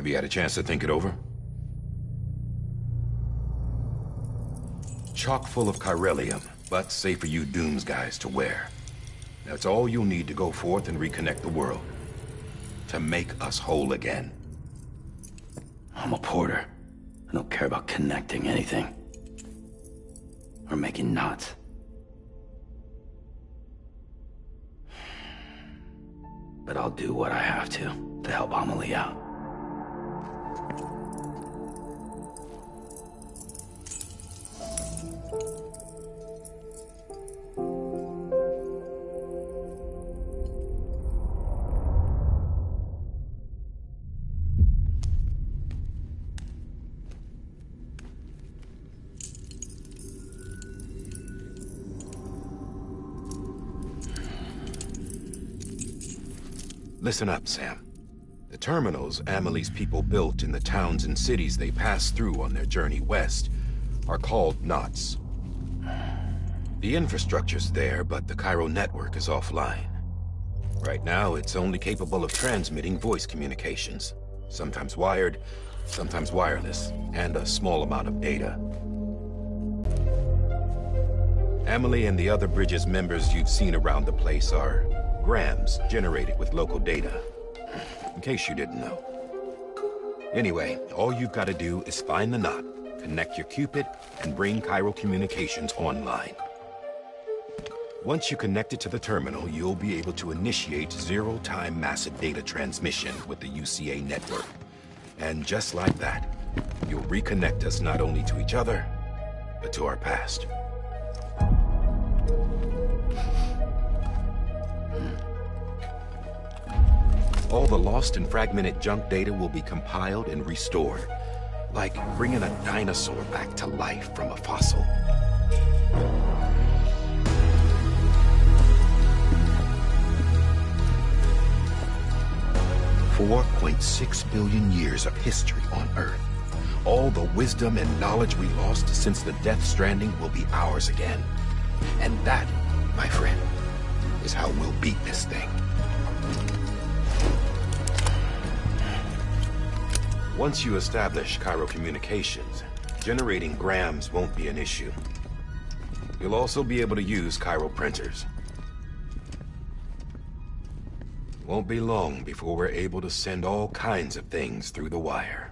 Have you had a chance to think it over? Chock full of chiralium, but safe for you Dooms guys to wear. That's all you'll need to go forth and reconnect the world. To make us whole again. I'm a porter. I don't care about connecting anything. Or making knots. But I'll do what I have to help Amelie out. Listen up, Sam. The terminals Amelie's people built in the towns and cities they passed through on their journey west are called knots. The infrastructure's there, but the Cairo network is offline. Right now, it's only capable of transmitting voice communications. Sometimes wired, sometimes wireless, and a small amount of data. Amelie and the other Bridges members you've seen around the place are grams generated with local data, in case you didn't know. Anyway, all you've got to do is find the knot, connect your Cupid, and bring Cairo communications online. Once you connect it to the terminal, you'll be able to initiate zero-time massive data transmission with the UCA network. And just like that, you'll reconnect us not only to each other, but to our past. All the lost and fragmented junk data will be compiled and restored, like bringing a dinosaur back to life from a fossil. $4.6 billion years of history on Earth. All the wisdom and knowledge we lost since the Death Stranding will be ours again. And that, my friend, is how we'll beat this thing. Once you establish Cairo communications, generating grams won't be an issue. You'll also be able to use Cairo printers. Won't be long before we're able to send all kinds of things through the wire.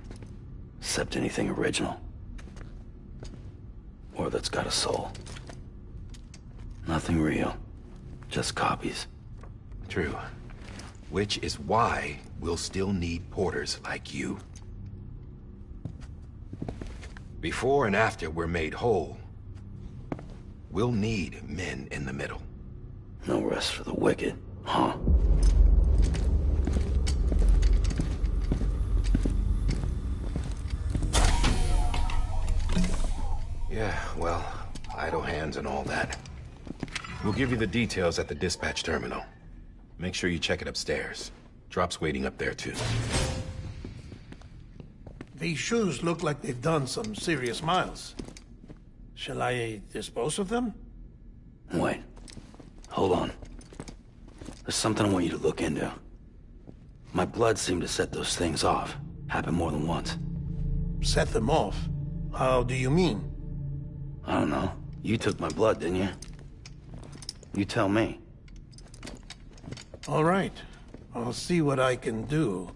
Except anything original. Or that's got a soul. Nothing real. Just copies. True. Which is why we'll still need porters like you. Before and after we're made whole, we'll need men in the middle. No rest for the wicked, huh? Yeah, well, idle hands and all that. We'll give you the details at the dispatch terminal. Make sure you check it upstairs. Drop's waiting up there, too. These shoes look like they've done some serious miles. Shall I dispose of them? Wait. Hold on. There's something I want you to look into. My blood seemed to set those things off. Happened more than once. Set them off? How do you mean? I don't know. You took my blood, didn't you? You tell me. All right. I'll see what I can do.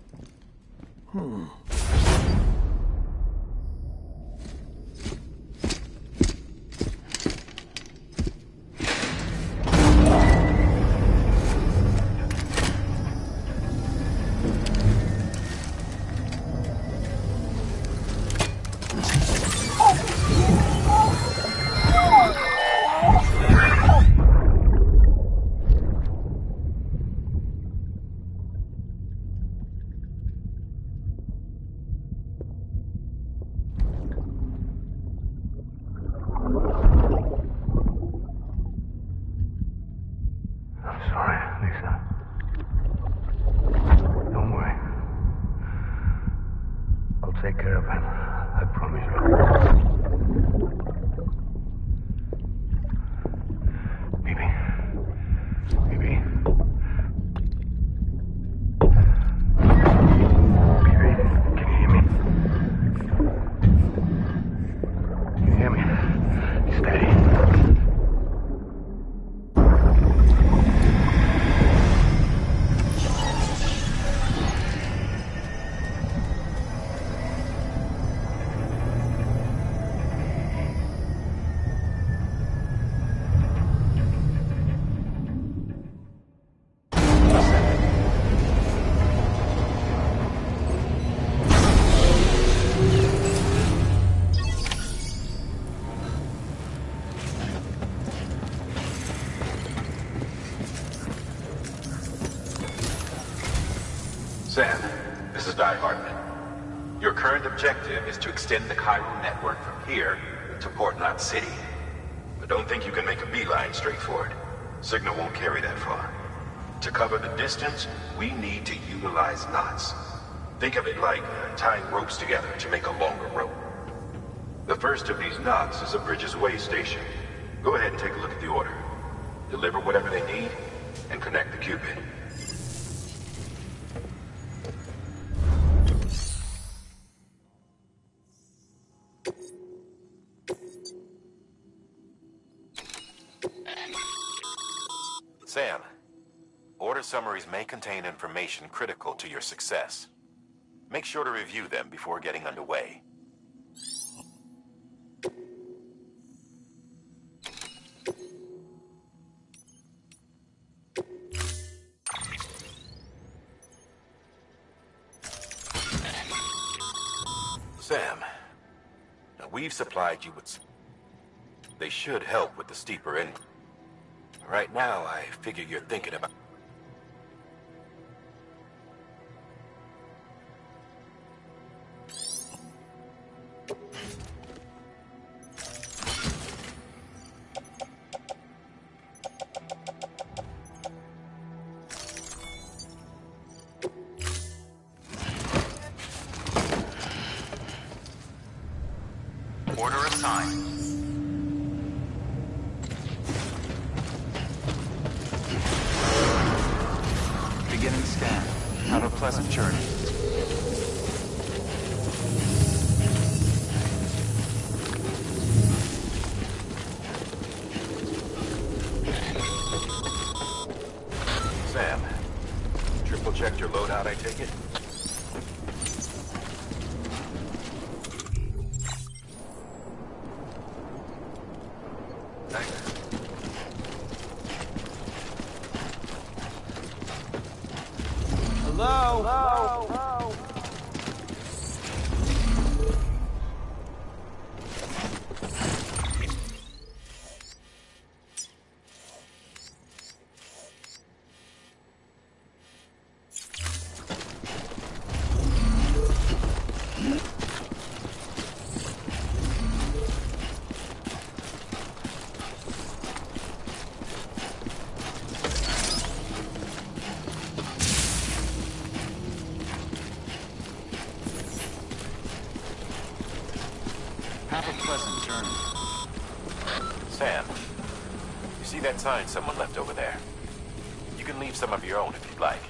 Take care of him. I promise you. Baby. Baby. Baby, can you current objective is to extend the chiral network from here to Port Knot City. But don't think you can make a beeline straight for it. Signal won't carry that far. To cover the distance, we need to utilize knots. Think of it like tying ropes together to make a longer rope. The first of these knots is a Bridges way station. Go ahead and take a look at the order. Deliver whatever they need, and connect the Cupid. Sam, order summaries may contain information critical to your success. Make sure to review them before getting underway. Sam, now we've supplied you with... They should help with the steeper end. Right now, I figure you're thinking about... Order assigned. Beginning scan. Have a pleasant journey. Sam, triple checked your loadout, I take it? Have a pleasant journey. Sam, you see that sign someone left over there? You can leave some of your own if you'd like.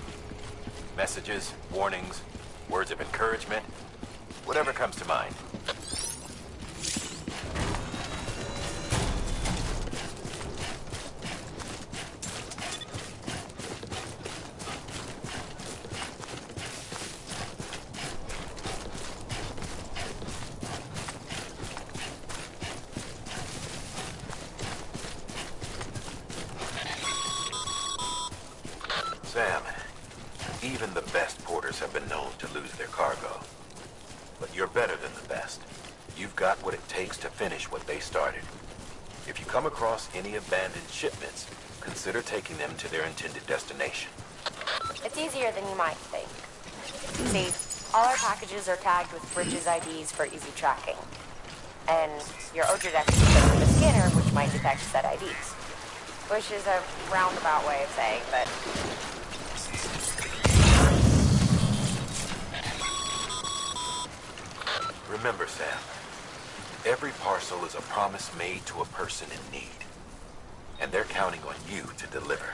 Messages, warnings, words of encouragement, whatever comes to mind. Sam, even the best porters have been known to lose their cargo. But you're better than the best. You've got what it takes to finish what they started. If you come across any abandoned shipments, consider taking them to their intended destination. It's easier than you might think. See, all our packages are tagged with Bridges IDs for easy tracking. And your Odredex is equipped with a scanner which might detect said IDs. Which is a roundabout way of saying that... Remember, Sam, every parcel is a promise made to a person in need. And they're counting on you to deliver.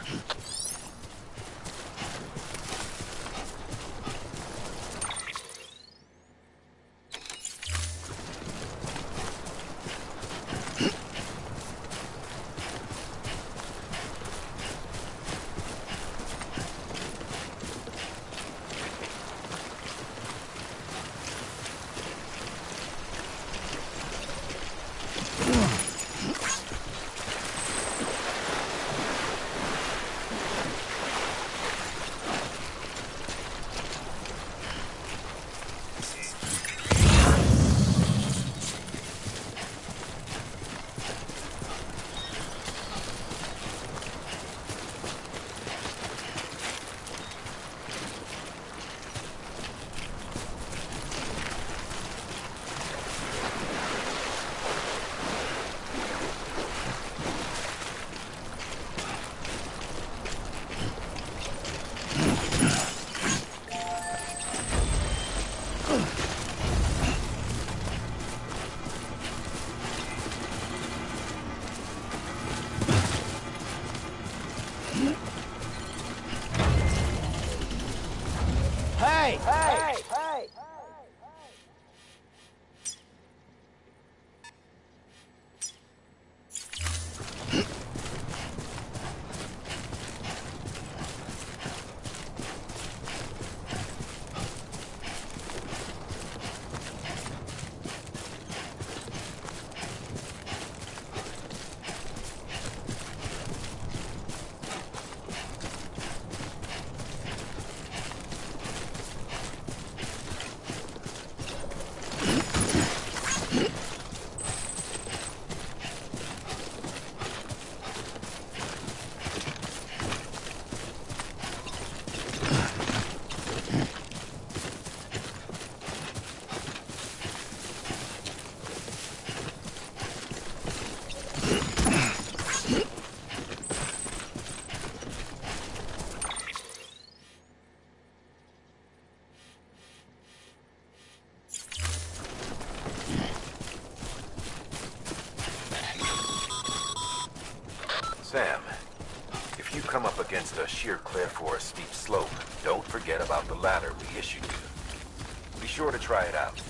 come up against a sheer cliff or a steep slope, don't forget about the ladder we issued you. Be sure to try it out.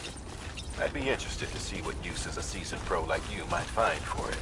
I'd be interested to see what uses a seasoned pro like you might find for it.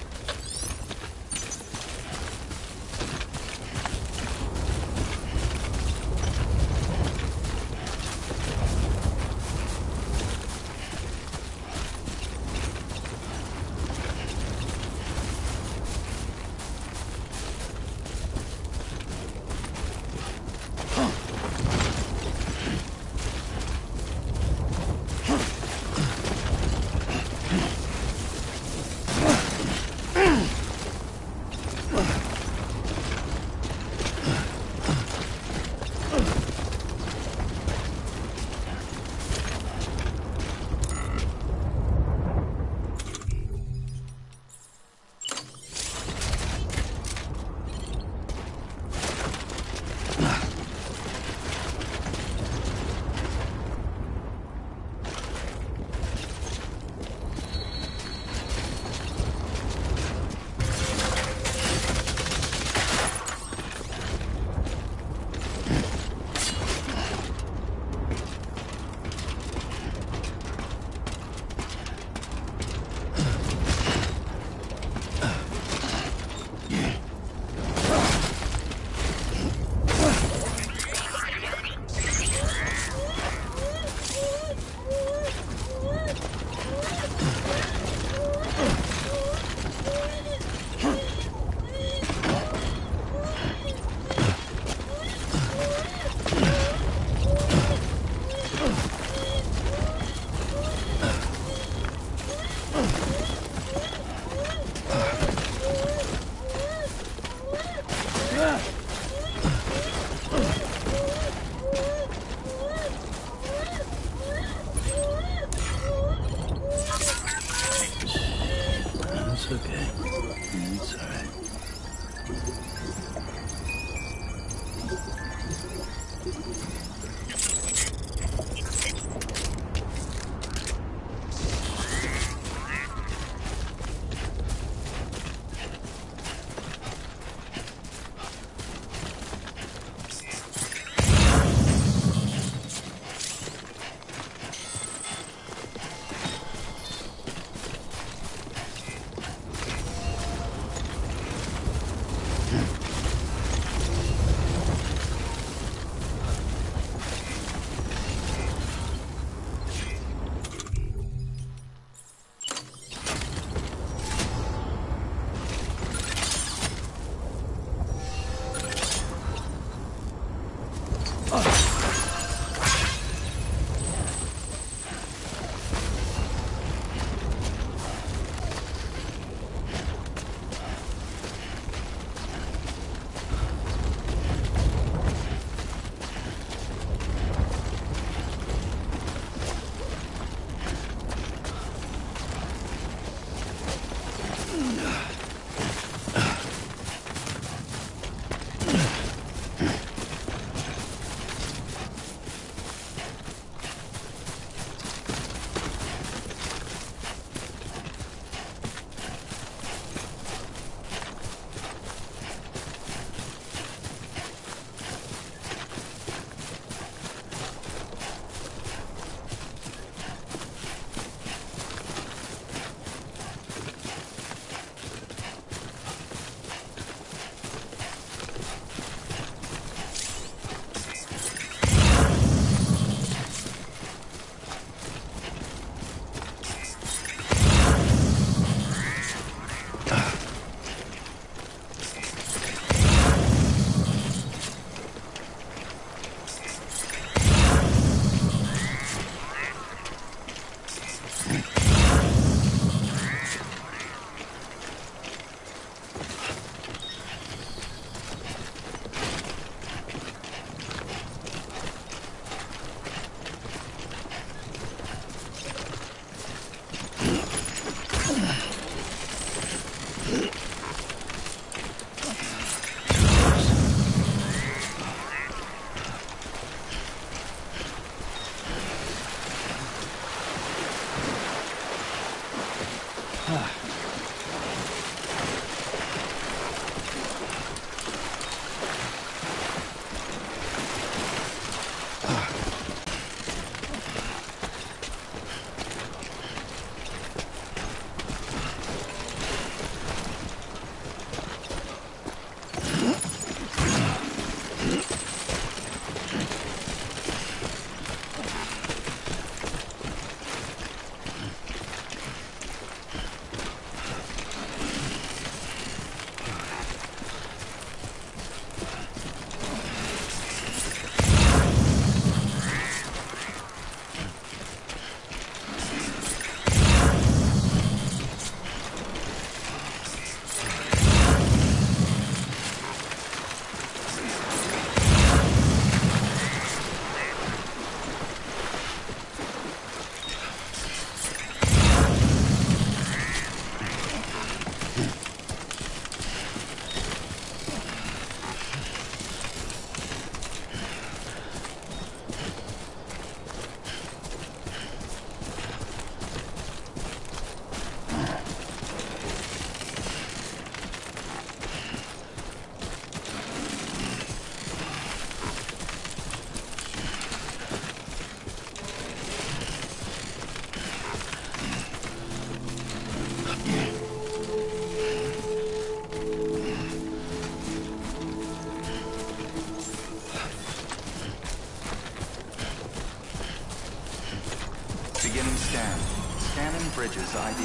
Beginning scan. Scanning bridges ID.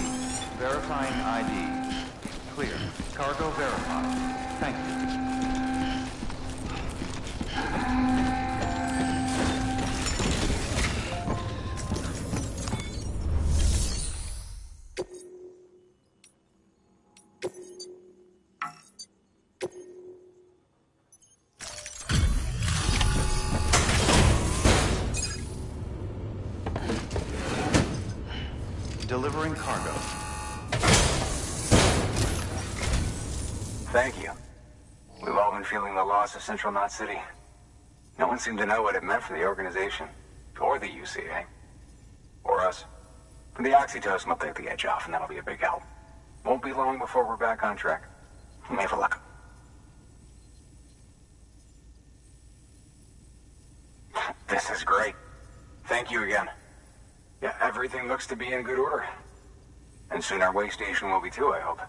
Verifying ID. Clear. Cargo verified. Thank you. Delivering cargo. Thank you. We've all been feeling the loss of Central Knot City. No one seemed to know what it meant for the organization, or the UCA, or us. The oxytocin will take the edge off, and that'll be a big help. Won't be long before we're back on track. We may have luck. This is great. Thank you again. Yeah, everything looks to be in good order. And soon our way station will be too, I hope.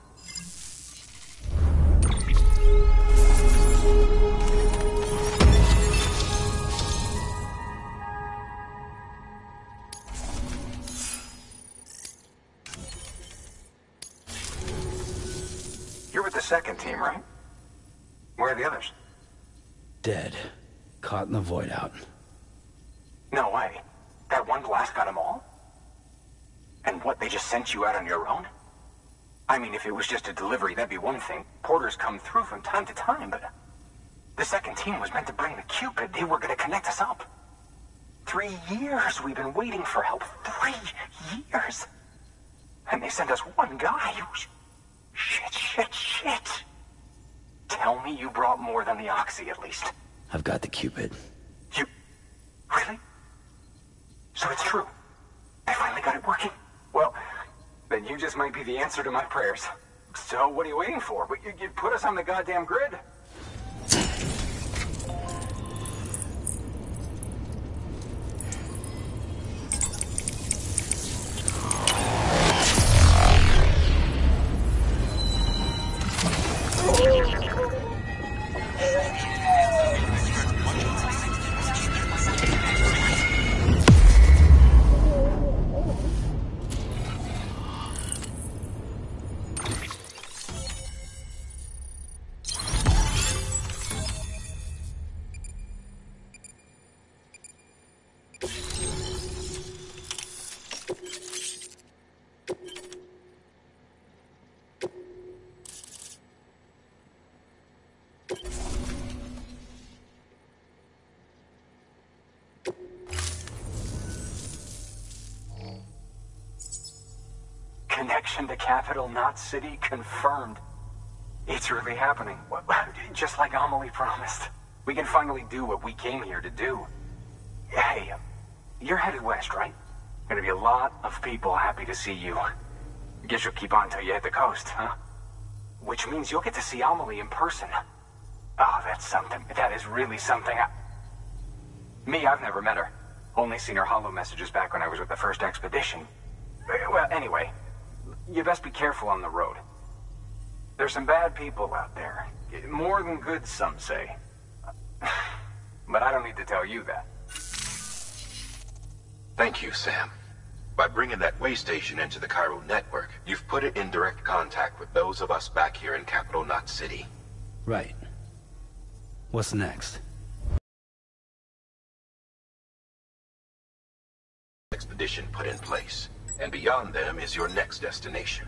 You're with the second team, right? Where are the others? Dead. Caught in the void out. No way. That one blast got them all? And what, they just sent you out on your own? I mean, if it was just a delivery, that'd be one thing. Porters come through from time to time, but... The second team was meant to bring the Cupid. They were gonna connect us up. 3 years we've been waiting for help. 3 years! And they sent us one guy. Shit. Tell me you brought more than the Oxy, at least. I've got the Cupid. You... Really? So it's true. I finally got it working. Well, then you just might be the answer to my prayers. So what are you waiting for? You put us on the goddamn grid. Connection to Capital Knot City confirmed. It's really happening. Just like Amelie promised. We can finally do what we came here to do. Hey, you're headed west, right? Gonna be a lot of people happy to see you. Guess you'll keep on till you hit the coast, huh? Which means you'll get to see Amelie in person. Oh, that's something. That is really something. Me, I've never met her. Only seen her holo messages back when I was with the first expedition. Well, anyway, you best be careful on the road. There's some bad people out there. More than good, some say. But I don't need to tell you that. Thank you, Sam. By bringing that way station into the Cairo network, you've put it in direct contact with those of us back here in Capital Knot City. Right. What's next? Expedition put in place, and beyond them is your next destination,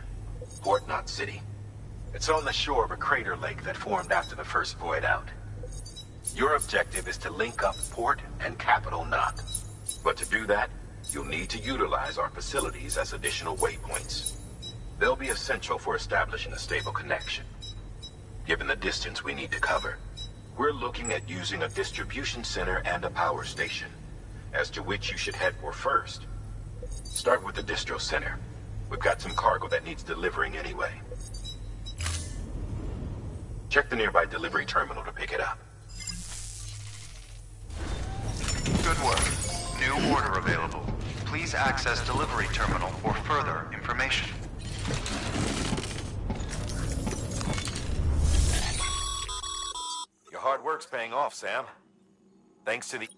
Port Knot City. It's on the shore of a crater lake that formed after the first void out. Your objective is to link up Port and Capital Knot. But to do that, you'll need to utilize our facilities as additional waypoints. They'll be essential for establishing a stable connection. Given the distance we need to cover, we're looking at using a distribution center and a power station, as to which you should head for first. Start with the distro center. We've got some cargo that needs delivering anyway. Check the nearby delivery terminal to pick it up. Good work. New order available. Please access delivery terminal for further information. Your hard work's paying off, Sam. Thanks to the...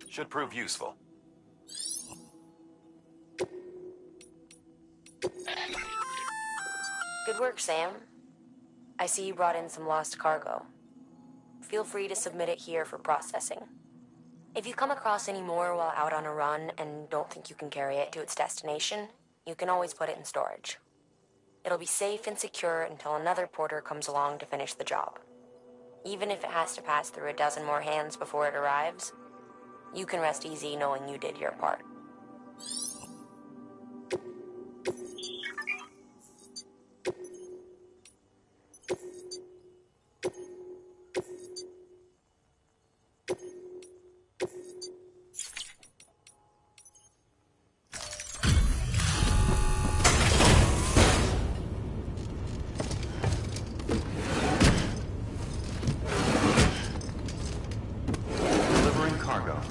Should prove useful. Good work, Sam. I see you brought in some lost cargo. Feel free to submit it here for processing. If you come across any more while out on a run and don't think you can carry it to its destination, you can always put it in storage. It'll be safe and secure until another porter comes along to finish the job. Even if it has to pass through a dozen more hands before it arrives, you can rest easy knowing you did your part. Delivering cargo.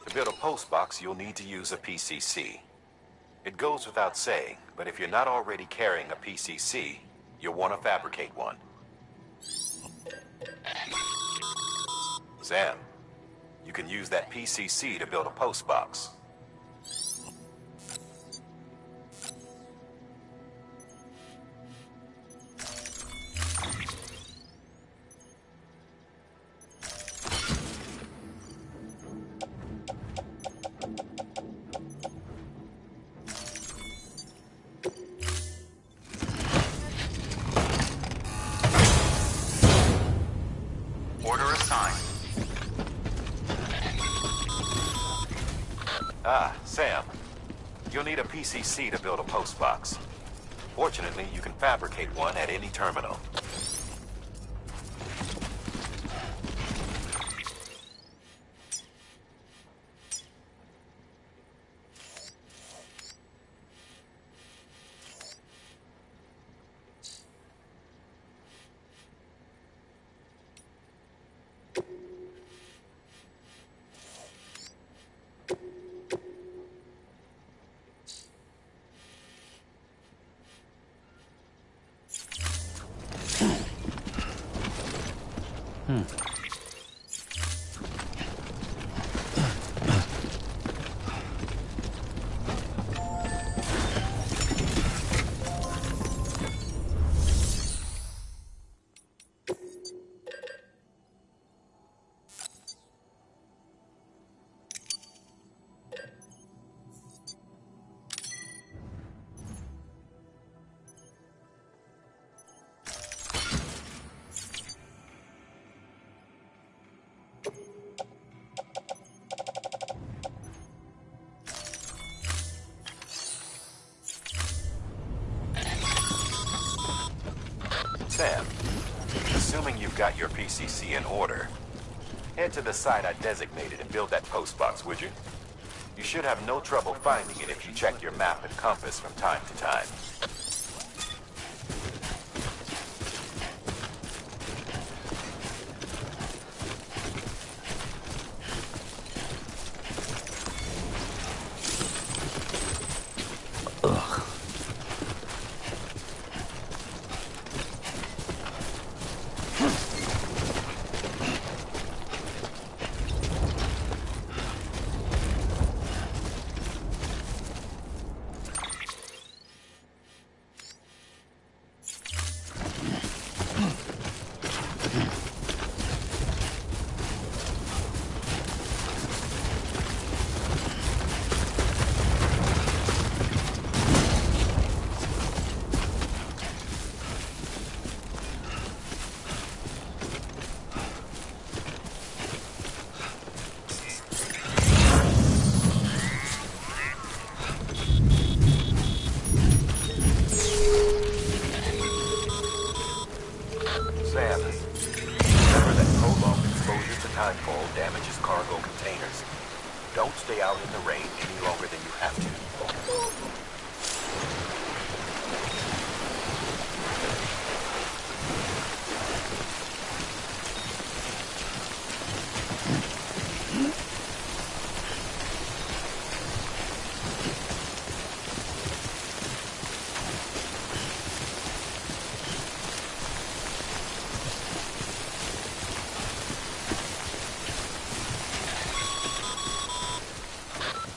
To build a postbox, you'll need to use a PCC. It goes without saying, but if you're not already carrying a PCC, you'll want to fabricate one. Sam, you can use that PCC to build a postbox. Order assigned. Ah, Sam, you'll need a PCC to build a postbox. Fortunately, you can fabricate one at any terminal. Sam, assuming you've got your PCC in order, head to the site I designated and build that postbox, would you? You should have no trouble finding it if you check your map and compass from time to time. out in the rain any longer than you have to.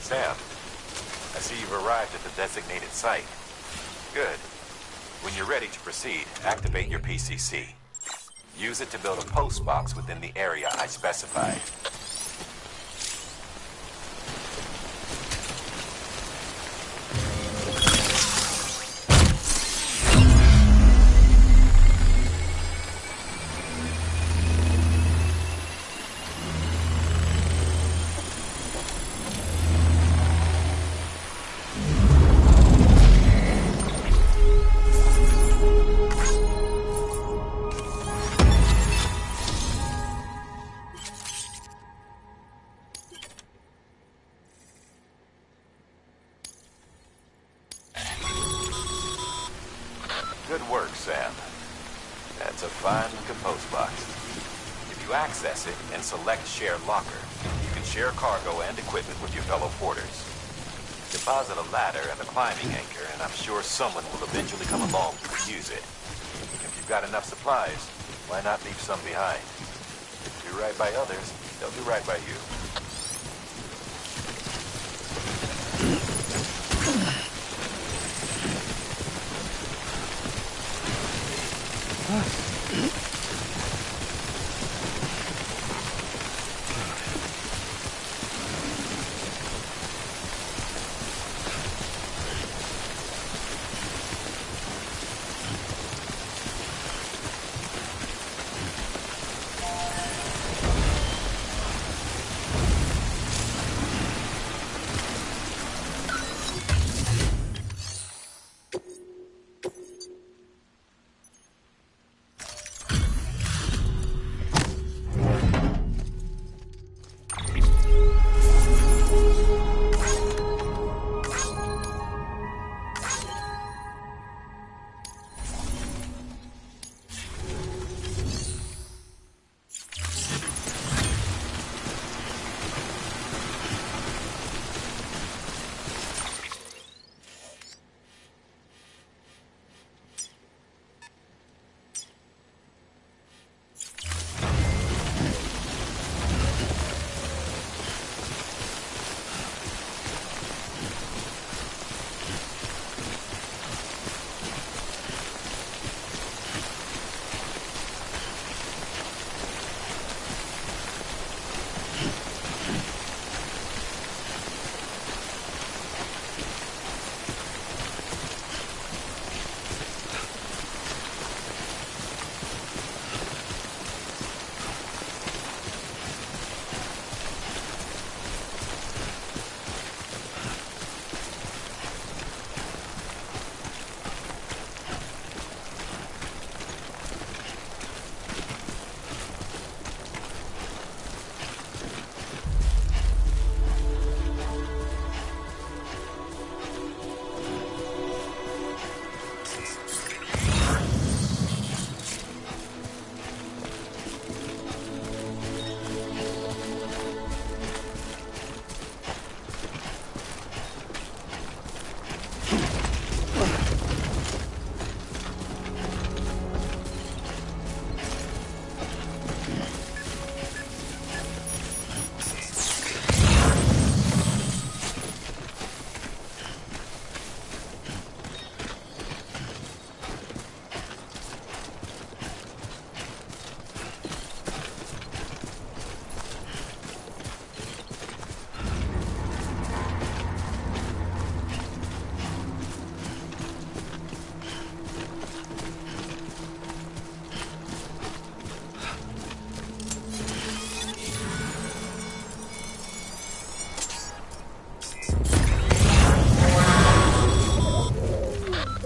Sam, I see you've arrived at the designated site. Good. When you're ready to proceed, activate your PCC. Use it to build a post box within the area I specified. Good work, Sam. That's a fine-looking post box. If you access it and select Share Locker, you can share cargo and equipment with your fellow porters. Deposit a ladder and a climbing anchor, and I'm sure someone will eventually come along to use it. If you've got enough supplies, why not leave some behind? Do right by others, they'll do right by you.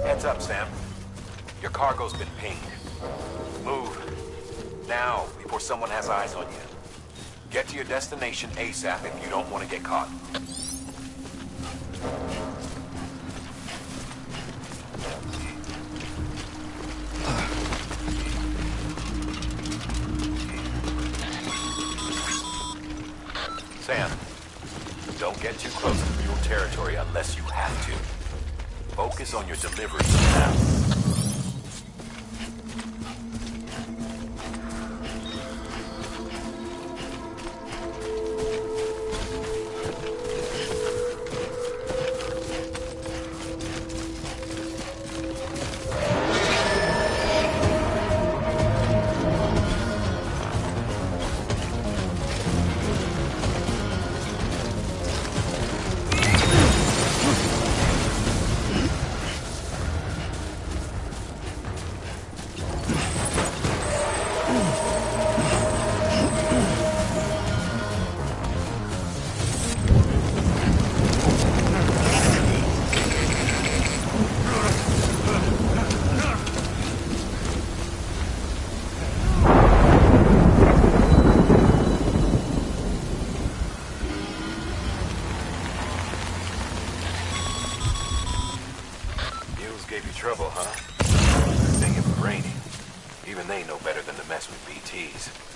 Heads up, Sam. Your cargo's been pinged. Move. Now, before someone has eyes on you. Get to your destination ASAP if you don't want to get caught. Sam, don't get too close to mule territory unless you have to. Focus on your deliveries for now. Gave you trouble, huh? Good thing it was raining. Even they know better than to mess with BTs.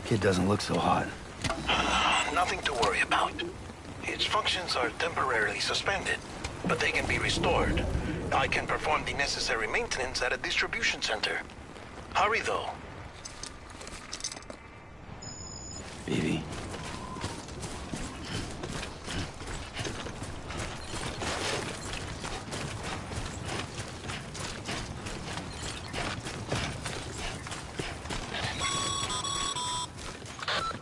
Kid doesn't look so hot. Nothing to worry about. Its functions are temporarily suspended, but they can be restored. I can perform the necessary maintenance at a distribution center. Hurry, though. Vivi.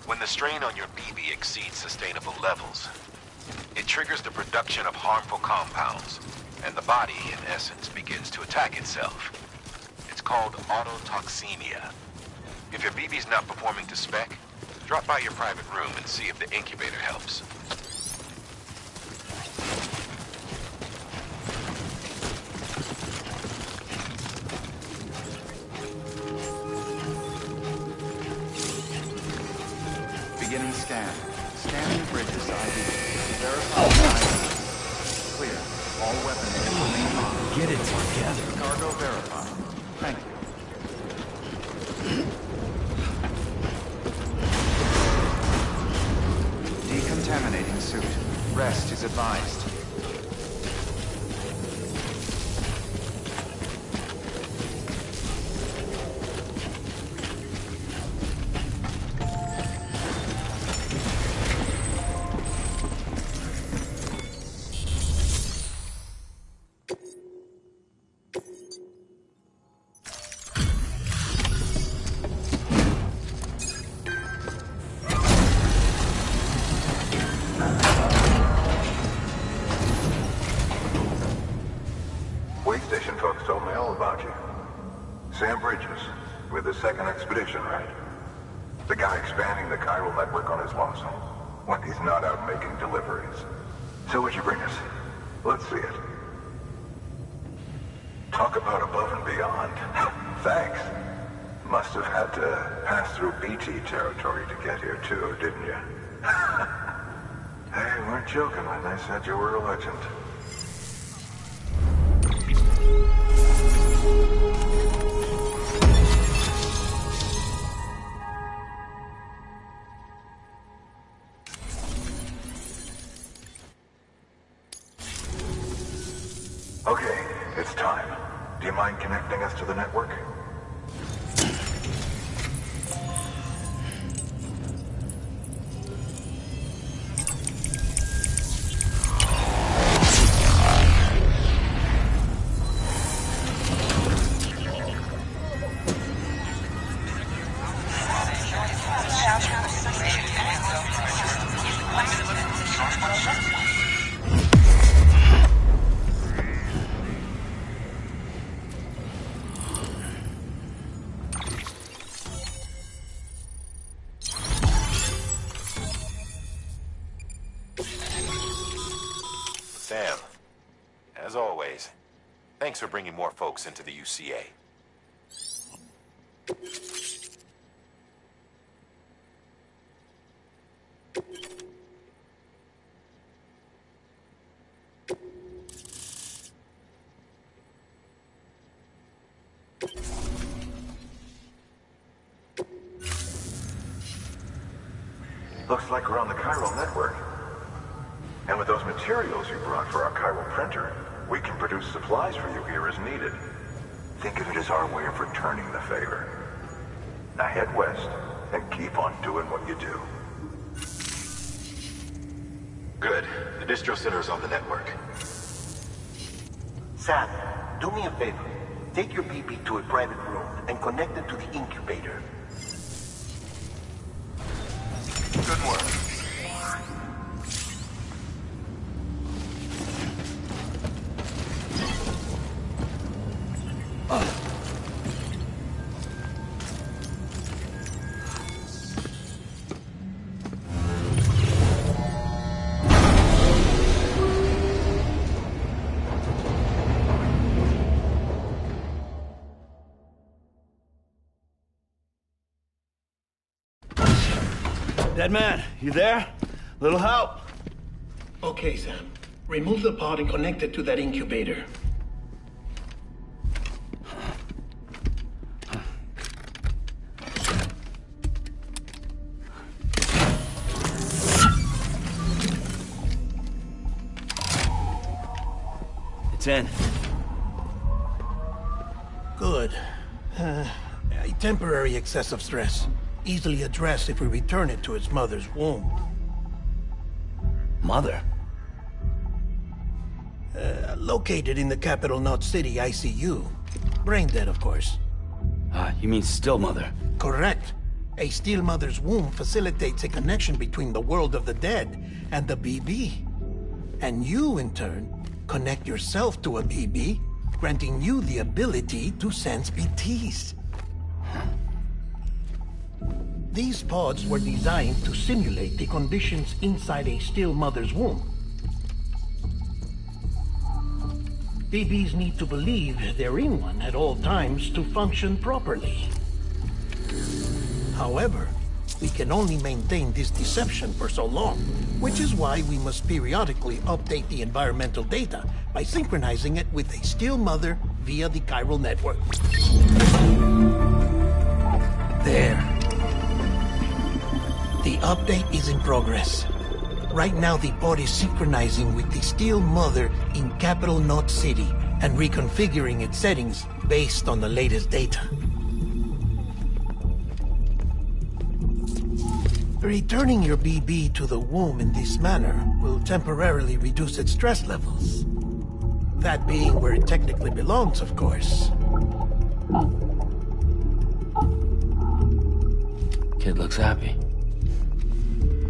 When the strain on your BB exceeds sustainable levels, it triggers the production of harmful compounds, and the body, in essence, begins to attack itself. It's called autotoxemia. If your BB's not performing to spec, drop by your private room and see if the incubator helps. Beginning scan. Scanning bridges ID. Verify ID. Clear. All weapons remain on. Get it together. Cargo verified. Thank you. Decontaminating suit. Rest is advised. Wait station folks told me all about you. Sam Bridges, with the second expedition, right? The guy expanding the chiral network on his lonesome, when he's not out making deliveries. So what'd you bring us? Let's see it. Talk about above and beyond. Thanks. Must have had to pass through BT territory to get here too, didn't you? Hey, weren't joking when they said you were a legend. Okay, it's time. Do you mind connecting us to the network? Sam, as always, thanks for bringing more folks into the UCA. Looks like we're on the chiral network. And with those materials you brought for our chiral printer, we can produce supplies for you here as needed. Think of it as our way of returning the favor. Now head west and keep on doing what you do. Good. The distro center is on the network. Sam, do me a favor. Take your BB to a private room and connect it to the incubator. Good work. Dead man, you there? Little help? Okay, Sam. Remove the pod and connect it to that incubator. It's in. Good. A temporary excessive stress. Easily addressed if we return it to its mother's womb. Mother? Located in the capital Knot City ICU. Brain dead, of course. You mean still mother? Correct. A still mother's womb facilitates a connection between the world of the dead and the BB. And you, in turn, connect yourself to a BB, granting you the ability to sense BTs. These pods were designed to simulate the conditions inside a still mother's womb. BBs need to believe they're in one at all times to function properly. However, we can only maintain this deception for so long, which is why we must periodically update the environmental data by synchronizing it with a still mother via the chiral network. There. The update is in progress. Right now, the pod is synchronizing with the still mother in capital Knot City and reconfiguring its settings based on the latest data. Returning your BB to the womb in this manner will temporarily reduce its stress levels. That being where it technically belongs, of course. Kid looks happy.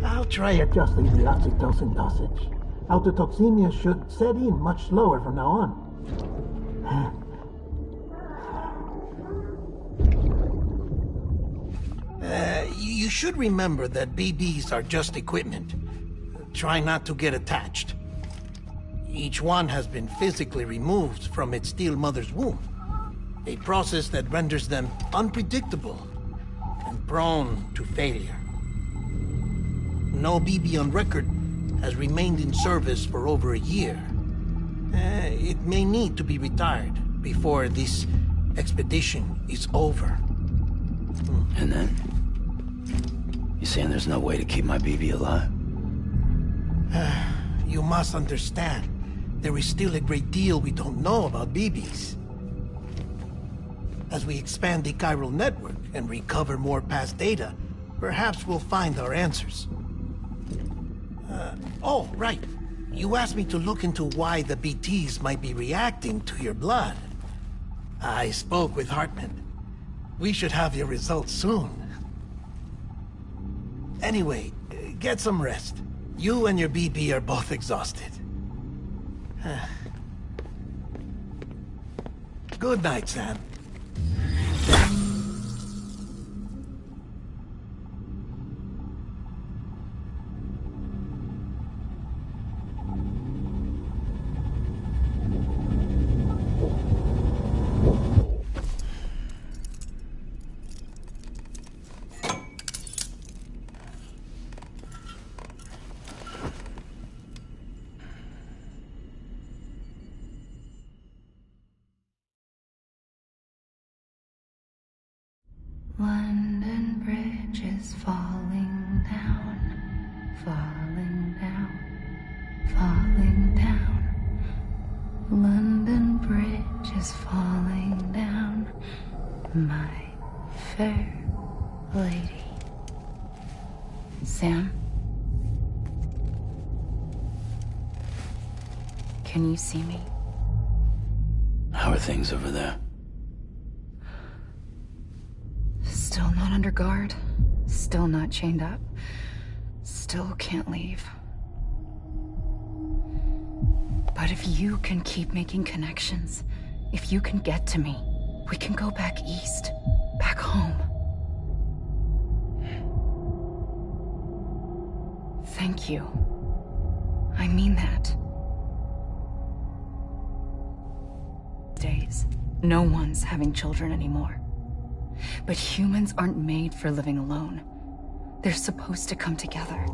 I'll try adjusting the oxytocin dosage. Autotoxemia should set in much slower from now on. You should remember that BBs are just equipment. Try not to get attached. Each one has been physically removed from its still mother's womb. A process that renders them unpredictable and prone to failure. No BB on record has remained in service for over a year. It may need to be retired before this expedition is over. And then? You saying there's no way to keep my BB alive? You must understand, there is still a great deal we don't know about BBs. As we expand the chiral network and recover more past data, perhaps we'll find our answers. Oh, right. You asked me to look into why the BTs might be reacting to your blood. I spoke with Hartman. We should have your results soon. Anyway, get some rest. You and your BB are both exhausted. Good night, Sam. London Bridge is falling down, falling down, falling down. London Bridge is falling down, my fair lady. Sam? Can you see me? How are things over there? Still not under guard. Still not chained up. Still can't leave. But if you can keep making connections, if you can get to me, we can go back east. Back home. Thank you. I mean that. Days, no one's having children anymore. But humans aren't made for living alone. They're supposed to come together,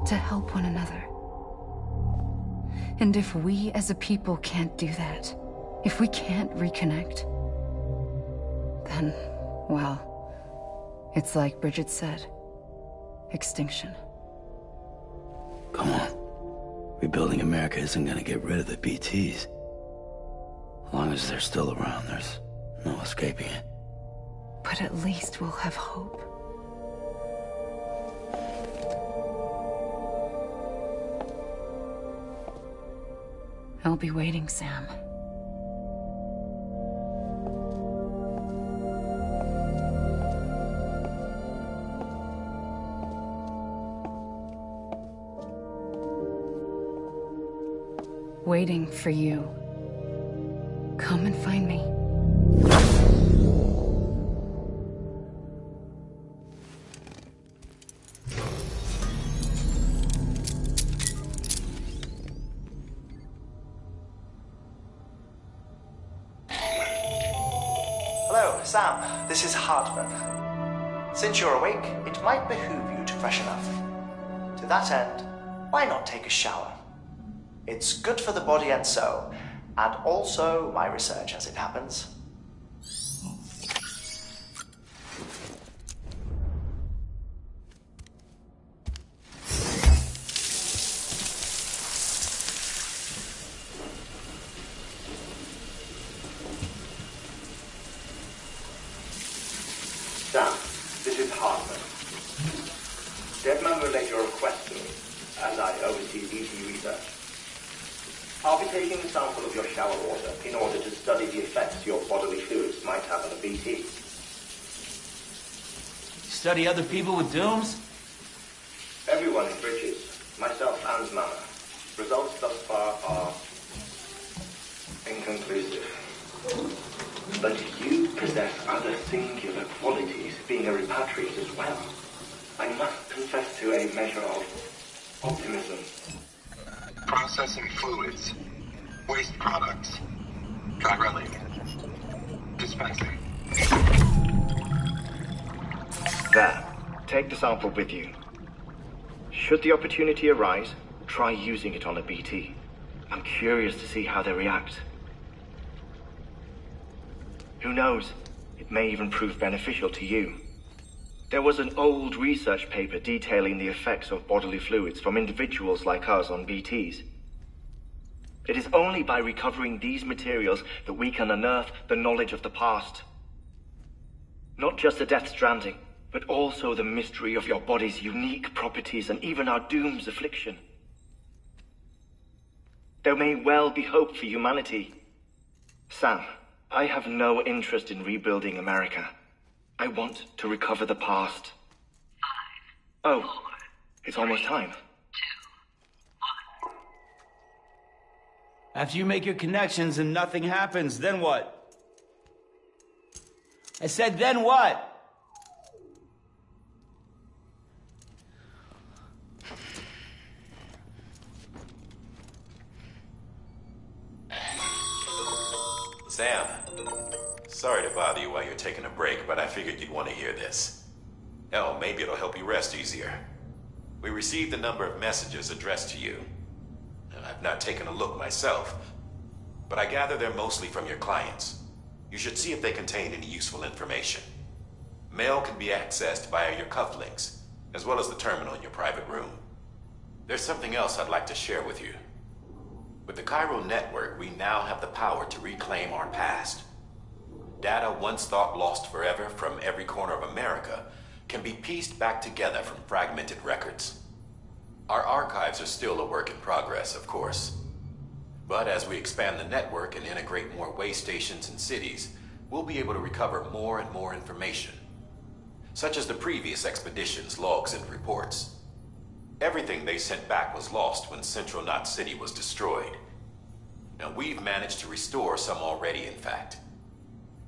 to help one another. And if we as a people can't do that, if we can't reconnect, then, well, it's like Bridget said, extinction. Come on. Rebuilding America isn't gonna get rid of the BTs. As long as they're still around, there's no escaping it. But at least we'll have hope. I'll be waiting, Sam. Waiting for you. Come and find me. Hello, Sam. This is Hartman. Since you're awake, it might behoove you to freshen up. To that end, why not take a shower? It's good for the body and soul, and also my research as it happens. Sam, this is Hartman. Deadman relayed your request to me, as I oversee BT research. I'll be taking a sample of your shower water in order to study the effects your bodily fluids might have on a BT. Study other people with dooms? Everyone in Bridges, myself and Mama. Results thus far are inconclusive. But you possess other singular qualities, being a repatriate as well. I must confess to a measure of optimism. Processing fluids, waste products, dry relic, dispensing. There. Take the sample with you. Should the opportunity arise, try using it on a BT. I'm curious to see how they react. Who knows? It may even prove beneficial to you. There was an old research paper detailing the effects of bodily fluids from individuals like us on BTs. It is only by recovering these materials that we can unearth the knowledge of the past. Not just the death stranding, but also the mystery of your body's unique properties and even our doom's affliction. There may well be hope for humanity. Sam, I have no interest in rebuilding America. I want to recover the past. 5, 4, it's almost time. 2, 1. After you make your connections and nothing happens, then what? I said, then what? Sam, sorry to bother you while you're taking a break, but I figured you'd want to hear this. Hell, maybe it'll help you rest easier. We received a number of messages addressed to you. I've not taken a look myself, but I gather they're mostly from your clients. You should see if they contain any useful information. Mail can be accessed via your cufflinks, as well as the terminal in your private room. There's something else I'd like to share with you. With the Chiral network, we now have the power to reclaim our past. Data once thought lost forever from every corner of America can be pieced back together from fragmented records. Our archives are still a work in progress, of course. But as we expand the network and integrate more way stations and cities, we'll be able to recover more and more information, such as the previous expedition's logs and reports. Everything they sent back was lost when Central Knot City was destroyed. Now, we've managed to restore some already, in fact.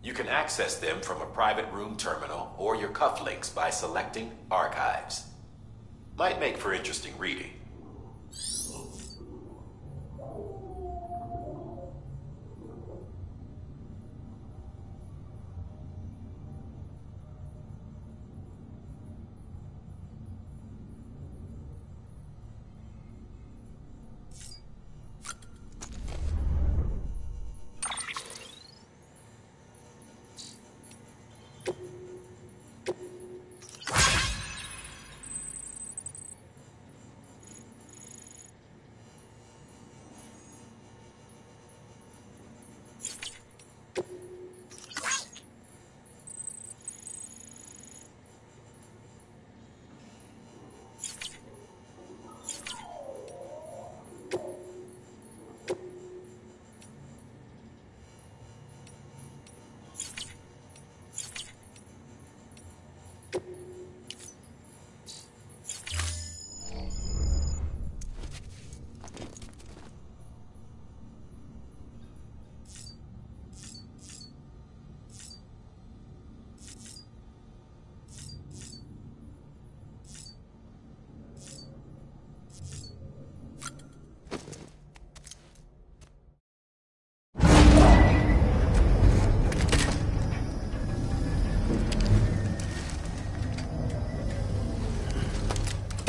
You can access them from a private room terminal or your cufflinks by selecting Archives. Might make for interesting reading.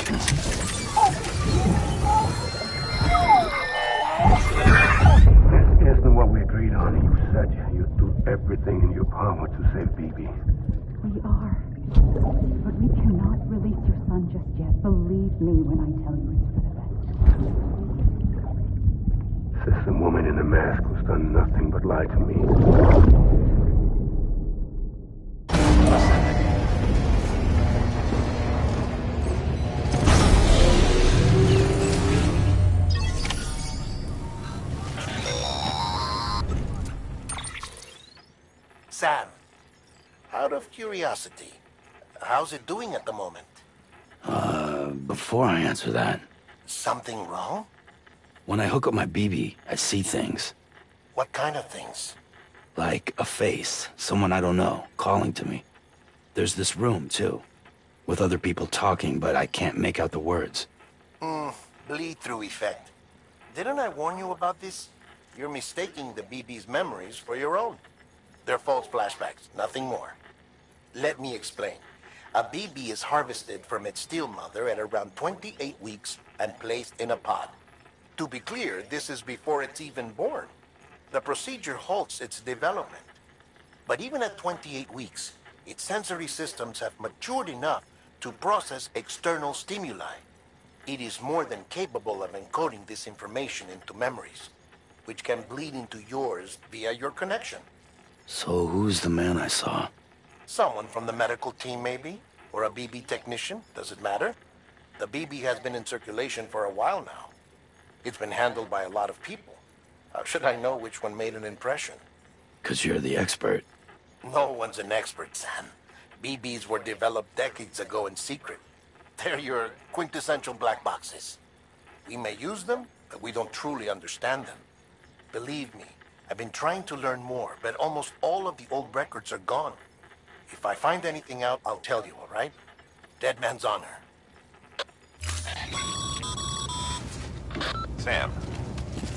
This isn't what we agreed on. You said you'd do everything in your power to save BB. We are. But we cannot release your son just yet. Believe me when I tell you it's for the best. Says some woman in a mask who's done nothing but lie to me. Sam, out of curiosity, how's it doing at the moment? Before I answer that... Something wrong? When I hook up my BB, I see things. What kind of things? Like a face, someone I don't know, calling to me. There's this room, too, with other people talking, but I can't make out the words. Bleed-through effect. Didn't I warn you about this? You're mistaking the BB's memories for your own. They're false flashbacks, nothing more. Let me explain. A BB is harvested from its steel mother at around 28 weeks and placed in a pod. To be clear, this is before it's even born. The procedure halts its development. But even at 28 weeks, its sensory systems have matured enough to process external stimuli. It is more than capable of encoding this information into memories, which can bleed into yours via your connection. So who's the man I saw? Someone from the medical team, maybe? Or a BB technician? Does it matter? The BB has been in circulation for a while now. It's been handled by a lot of people. How should I know which one made an impression? 'Cause you're the expert. No one's an expert, Sam. BBs were developed decades ago in secret. They're your quintessential black boxes. We may use them, but we don't truly understand them. Believe me, I've been trying to learn more, but almost all of the old records are gone. If I find anything out, I'll tell you, all right? Dead man's honor. Sam,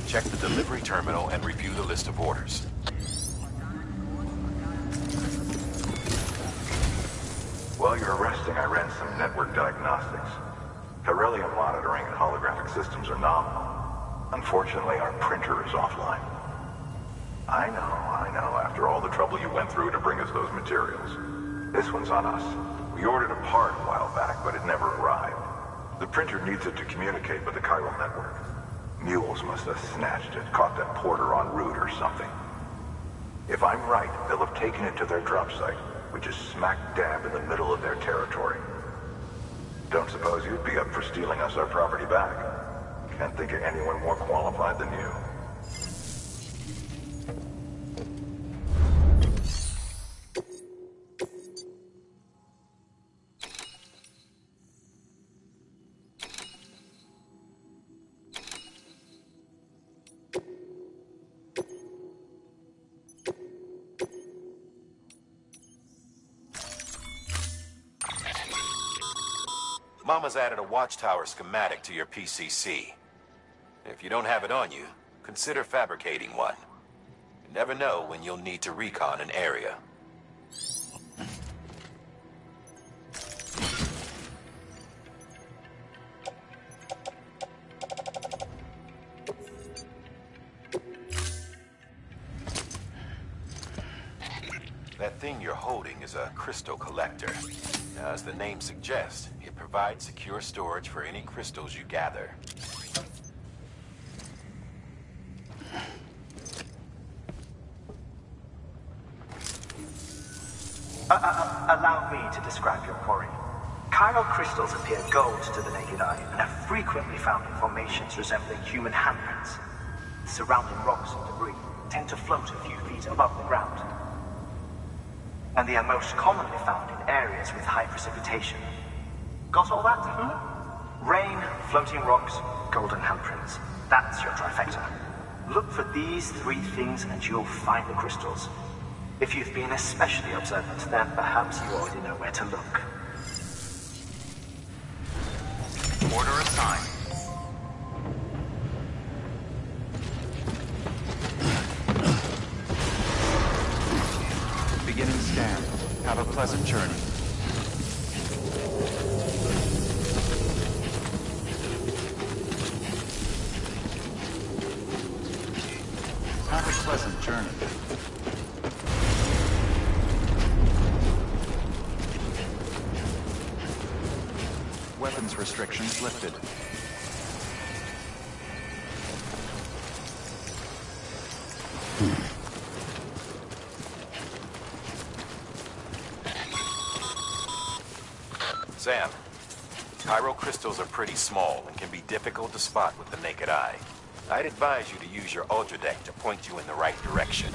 check the delivery terminal and review the list of orders. While you're resting, I ran some network diagnostics. Beryllium monitoring and holographic systems are nominal. Unfortunately, our printer is offline. I know, after all the trouble you went through to bring us those materials. This one's on us. We ordered a part a while back, but it never arrived. The printer needs it to communicate with the chiral network. Mules must have snatched it, caught that porter en route or something. If I'm right, they'll have taken it to their drop site, which is smack dab in the middle of their territory. Don't suppose you'd be up for stealing us our property back? Can't think of anyone more qualified than you. Mama's added a watchtower schematic to your PCC. If you don't have it on you, consider fabricating one. You never know when you'll need to recon an area. That thing you're holding is a crystal collector. Now, as the name suggests, it provides secure storage for any crystals you gather. Allow me to describe your quarry. Chiral crystals appear gold to the naked eye and are frequently found in formations resembling human handprints. Surrounding rocks and debris tend to float a few feet above the ground. And they are most commonly found in areas with high precipitation. Got all that, Rain, floating rocks, golden handprints. That's your trifecta. Look for these three things and you'll find the crystals. If you've been especially observant, then perhaps you already know where to look. Order assigned. Beginning scan. Have a pleasant journey. pleasant journey. Weapons restrictions lifted. Sam, Cairo crystals are pretty small and can be difficult to spot with the naked eye. I'd advise you to use your Ultra Deck to point you in the right direction.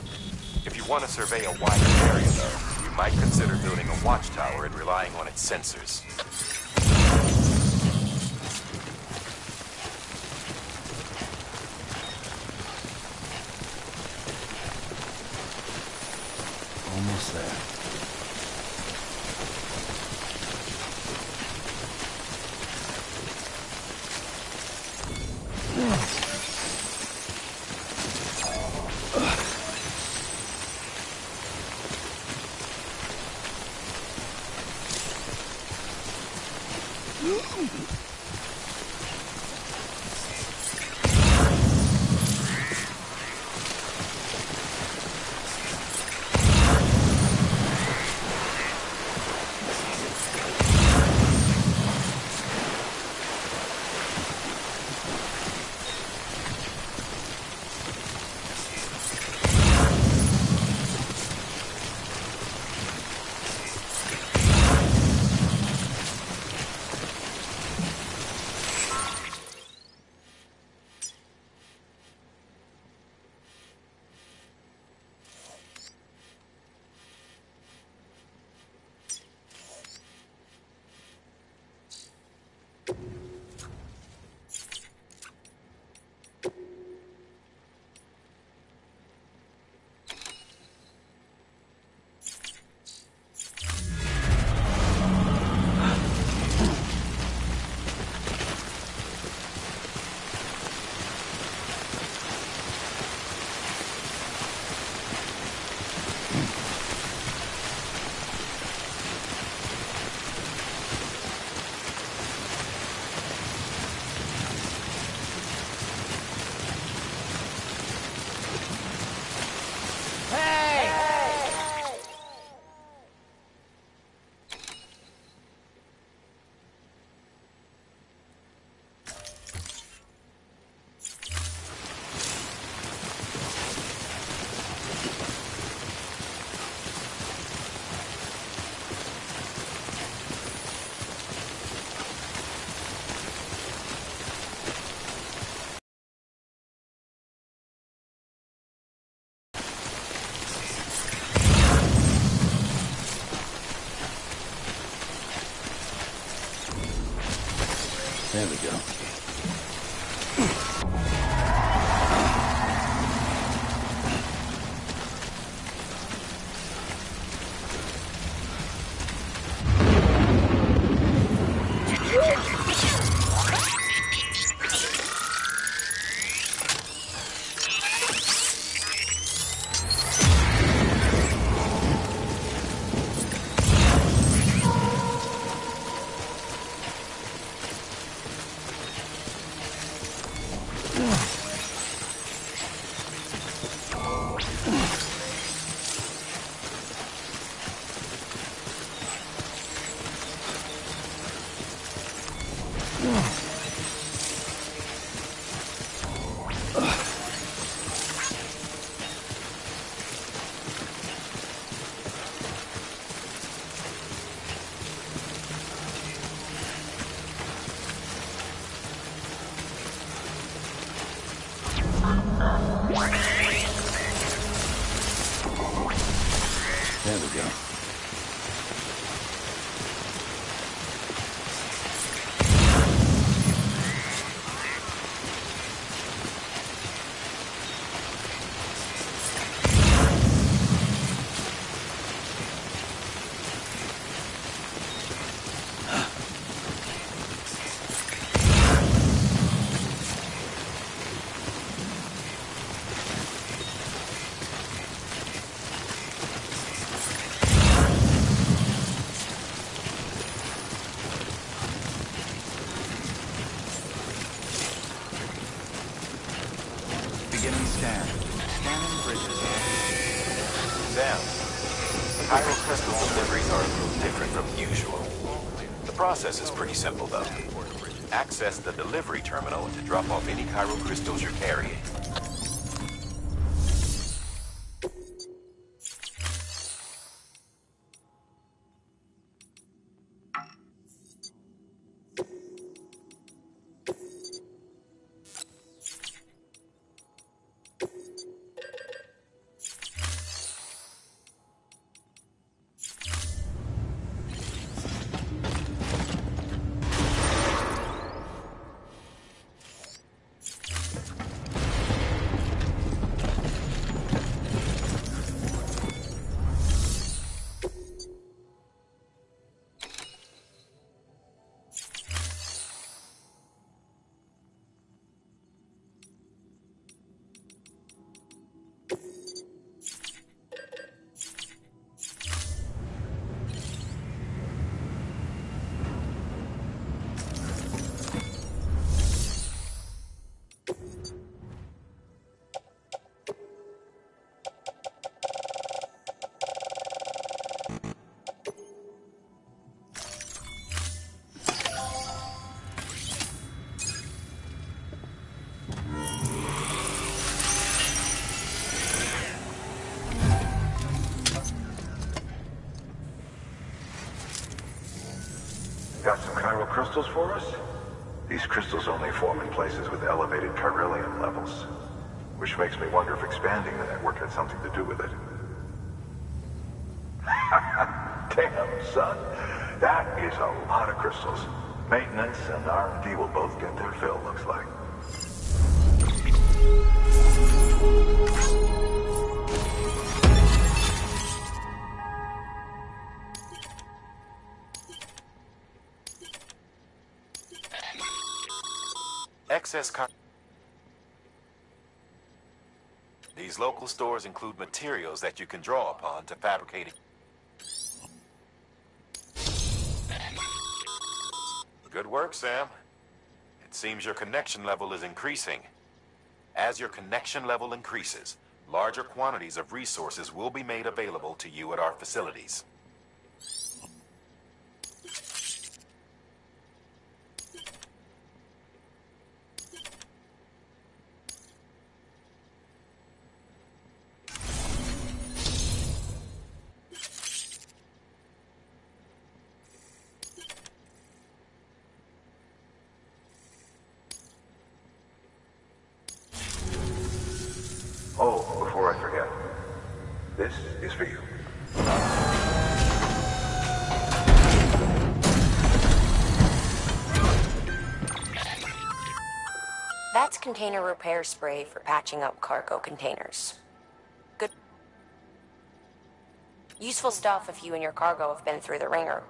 If you want to survey a wider area, though, you might consider building a watchtower and relying on its sensors. Almost there. There we go. There we go. Beginning scan. Scanning Bridges. Sam, chiral crystal deliveries are a little different from usual. The process is pretty simple, though. Access the delivery terminal to drop off any chiral crystals you're carrying. Got some chiral crystals for us? These crystals only form in places with elevated chiralium levels, which makes me wonder if expanding the network had something to do with it. Damn, son. That is a lot of crystals. Maintenance and R&D will both get their fill, looks like. These local stores include materials that you can draw upon to fabricate it. Good work, Sam. It seems your connection level is increasing. As your connection level increases, larger quantities of resources will be made available to you at our facilities. Oh, before I forget, this is for you. That's container repair spray for patching up cargo containers. Good. Useful stuff if you and your cargo have been through the ringer.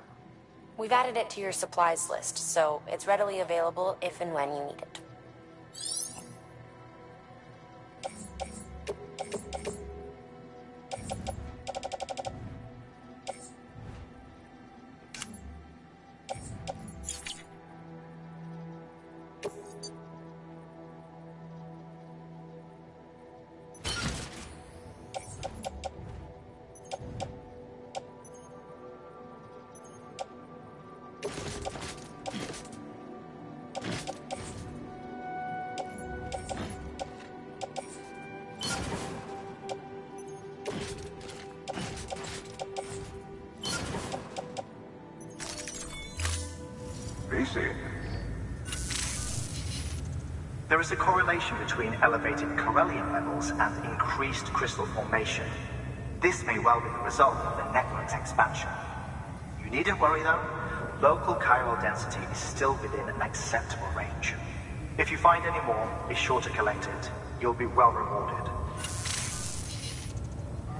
We've added it to your supplies list, so it's readily available if and when you need it. There is a correlation between elevated chiralium levels and increased crystal formation. This may well be the result of the network's expansion. You needn't worry though. Local chiral density is still within an acceptable range. If you find any more, be sure to collect it. You'll be well rewarded.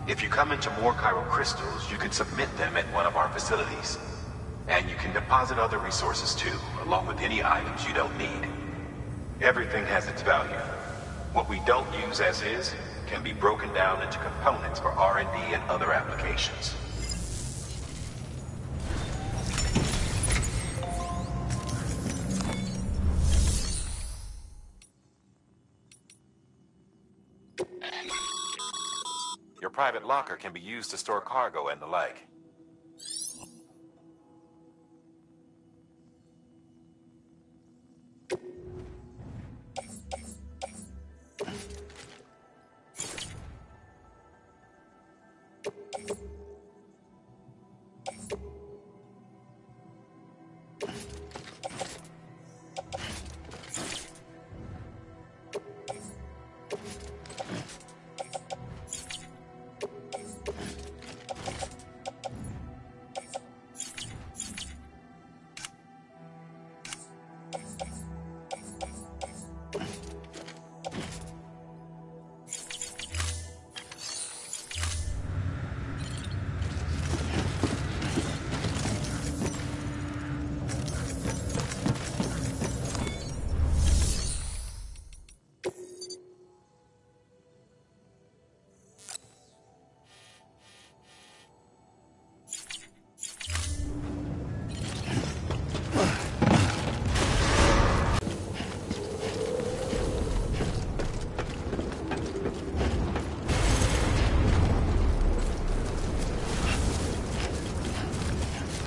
If you come into more chiral crystals, you can submit them at one of our facilities. And you can deposit other resources too, along with any items you don't need. Everything has its value. What we don't use as is can be broken down into components for R&D and other applications. private locker can be used to store cargo and the like.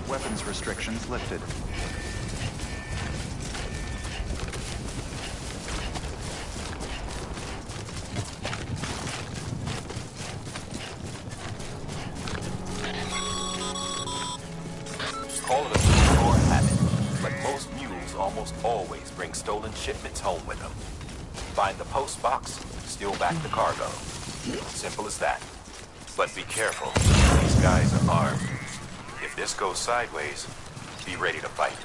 Weapons restrictions lifted. Call it a rule or a habit, but most mules almost always bring stolen shipments home with them. Find the post box, steal back the cargo. Simple as that. But be careful. These guys are armed. If this goes sideways, be ready to fight.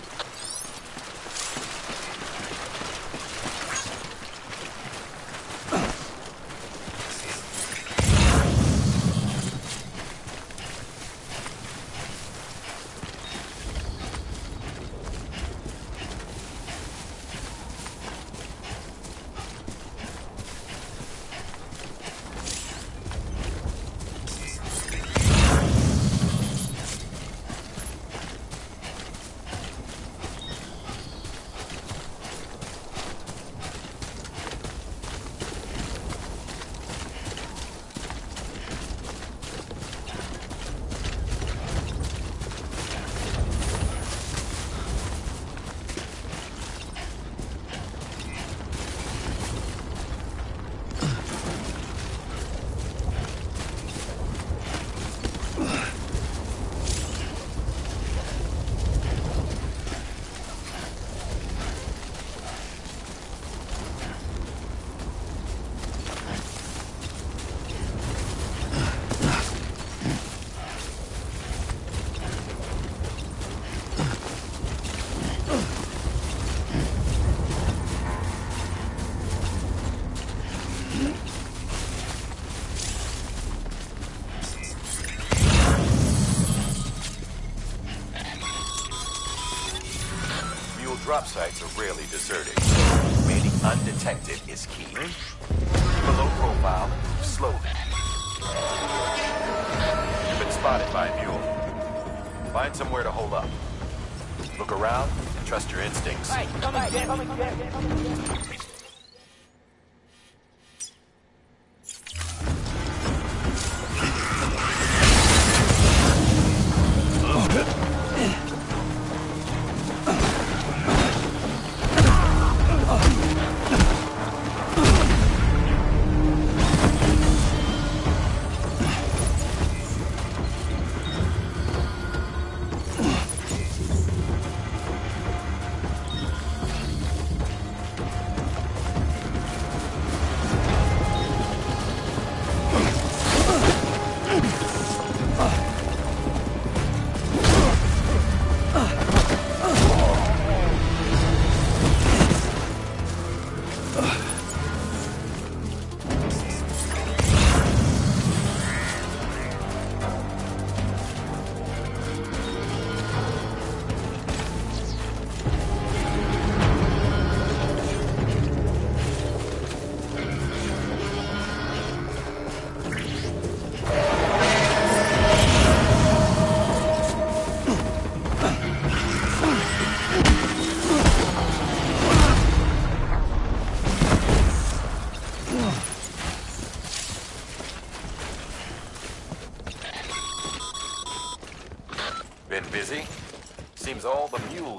Drop sites are rarely deserted, so remaining undetected is key. Below profile, slowly. You've been spotted by a mule. Find somewhere to hole up. Look around and trust your instincts. Hey, come and get.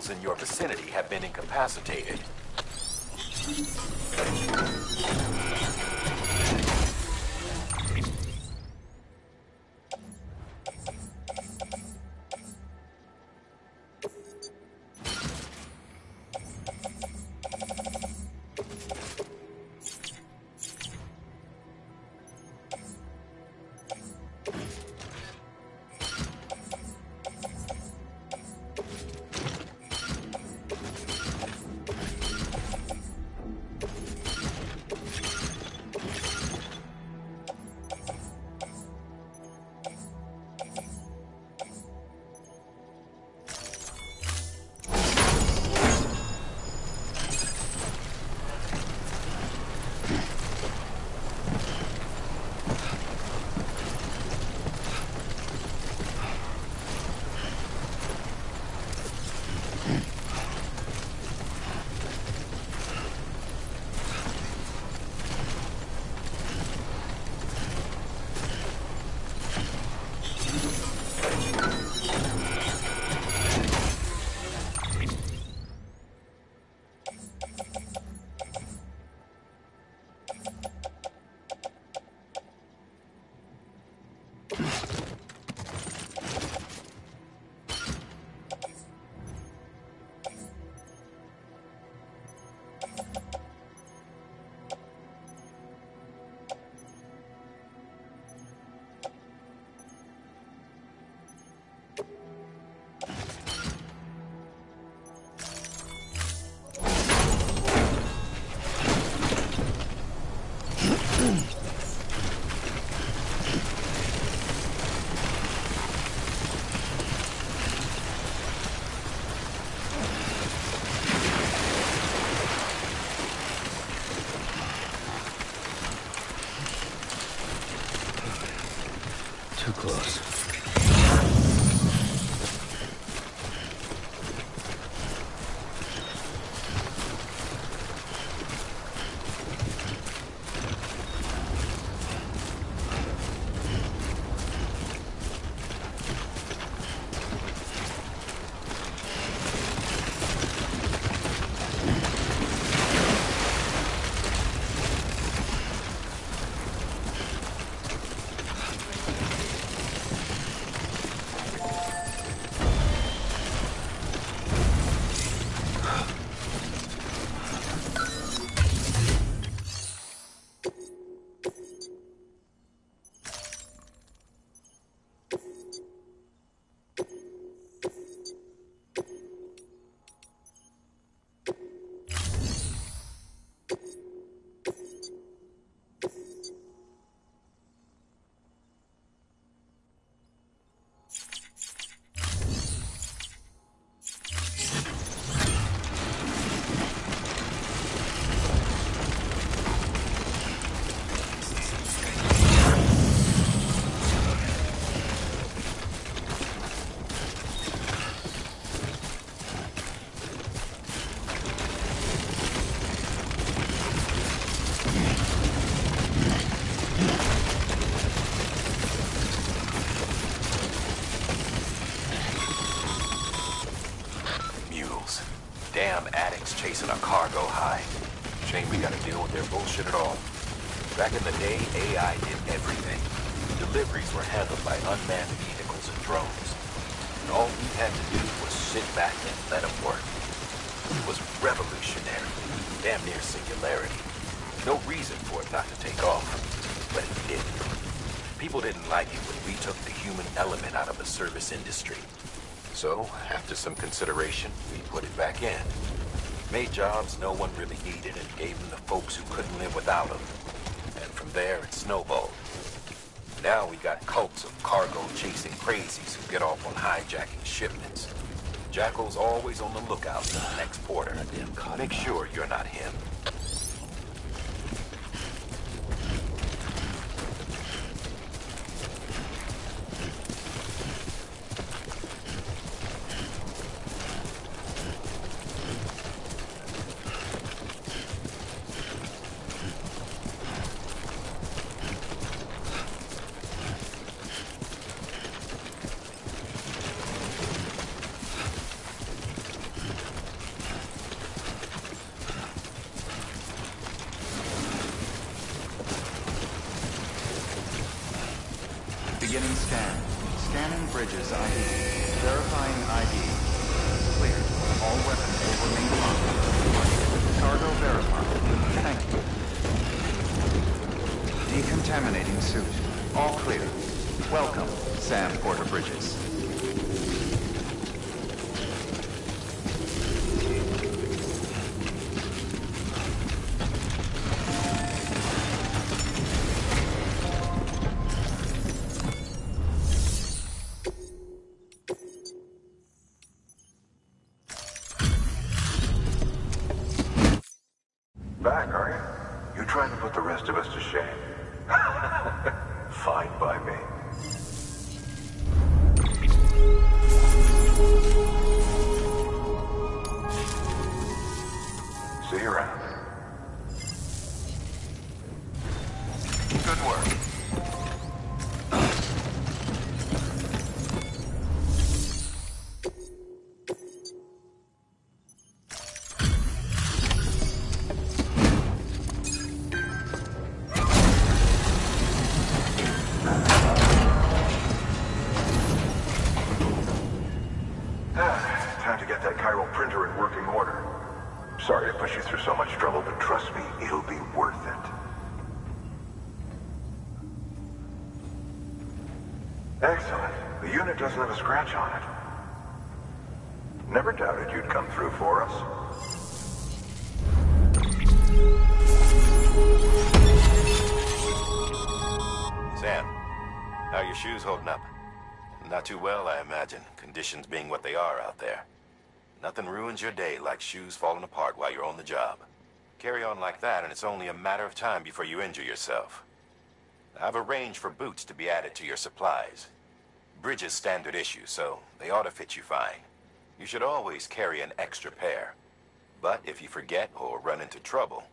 vessels in your vicinity have been incapacitated. Too close. Damn addicts chasing a cargo high. Shame we gotta deal with their bullshit at all. Back in the day, AI did everything. Deliveries were handled by unmanned vehicles and drones. And all we had to do was sit back and let them work. It was revolutionary. Damn near singularity. No reason for it not to take off. But it didn't. People didn't like it when we took the human element out of the service industry. So, after some consideration, we put it back in. Made jobs no one really needed and gave them to folks who couldn't live without them. And from there, it snowballed. Now we got cults of cargo-chasing crazies who get off on hijacking shipments. Jackal's always on the lookout for the next porter. Make sure you're not him. Beginning scan. Scanning bridges ID. Verifying ID. Clear. All weapons will remain locked. Cargo verified. Thank you. Decontaminating suit. All clear. Welcome, Sam Porter Bridges. Back, are you? You trying to put the rest of us to shame? Fine by me. See you around. Good work. Time to get that chiral printer in working order. Sorry to push you through so much trouble, but trust me, it'll be worth it. Excellent. The unit doesn't have a scratch on it. Never doubted you'd come through for us. Sam, how are your shoes holding up? Not too well, I imagine, conditions being what they are out there. Nothing ruins your day like shoes falling apart while you're on the job. Carry on like that, and it's only a matter of time before you injure yourself. I've arranged for boots to be added to your supplies. Bridges standard issue, so they ought to fit you fine. You should always carry an extra pair. But if you forget or run into trouble,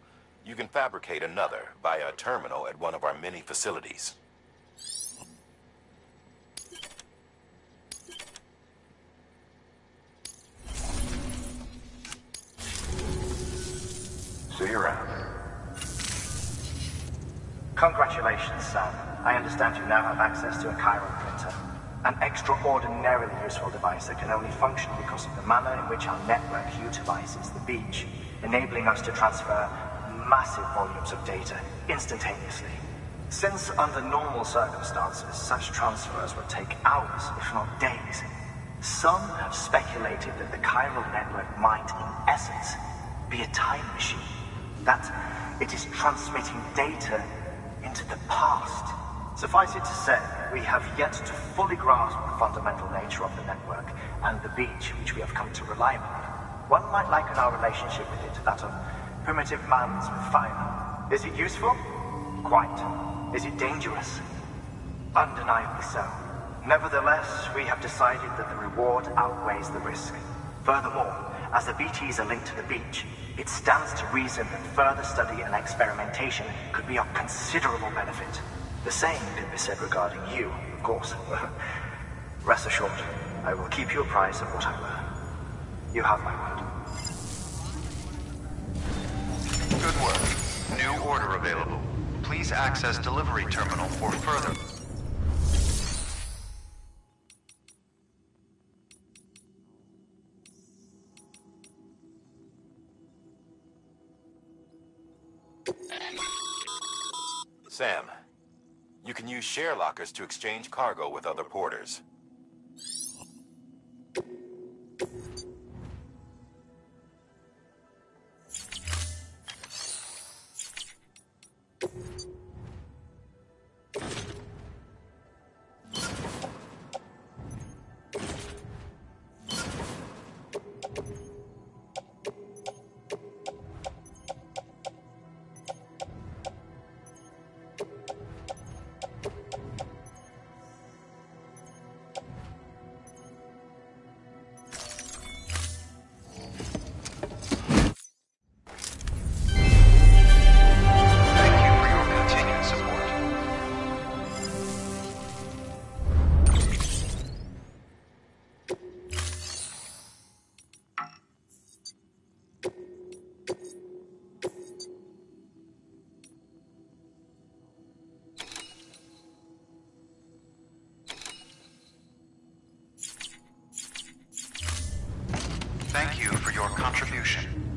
you can fabricate another via a terminal at one of our many facilities. See you around. Congratulations, Sam. I understand you now have access to a chiral printer. An extraordinarily useful device that can only function because of the manner in which our network utilizes the beach, enabling us to transfer massive volumes of data instantaneously. Since under normal circumstances, such transfers would take hours, if not days, some have speculated that the chiral network might, in essence, be a time machine. That it is transmitting data into the past. Suffice it to say, we have yet to fully grasp the fundamental nature of the network and the beach which we have come to rely on. One might liken our relationship with it to that of primitive mans with fire. Is it useful? Quite. Is it dangerous? Undeniably so. Nevertheless, we have decided that the reward outweighs the risk. Furthermore, as the BTs are linked to the beach, it stands to reason that further study and experimentation could be of considerable benefit. The same can be said regarding you, of course. Rest assured, I will keep you apprised of what I learn. You have my word. Good work. New order available. Please access delivery terminal for further. Sam, you can use share lockers to exchange cargo with other porters. distribution.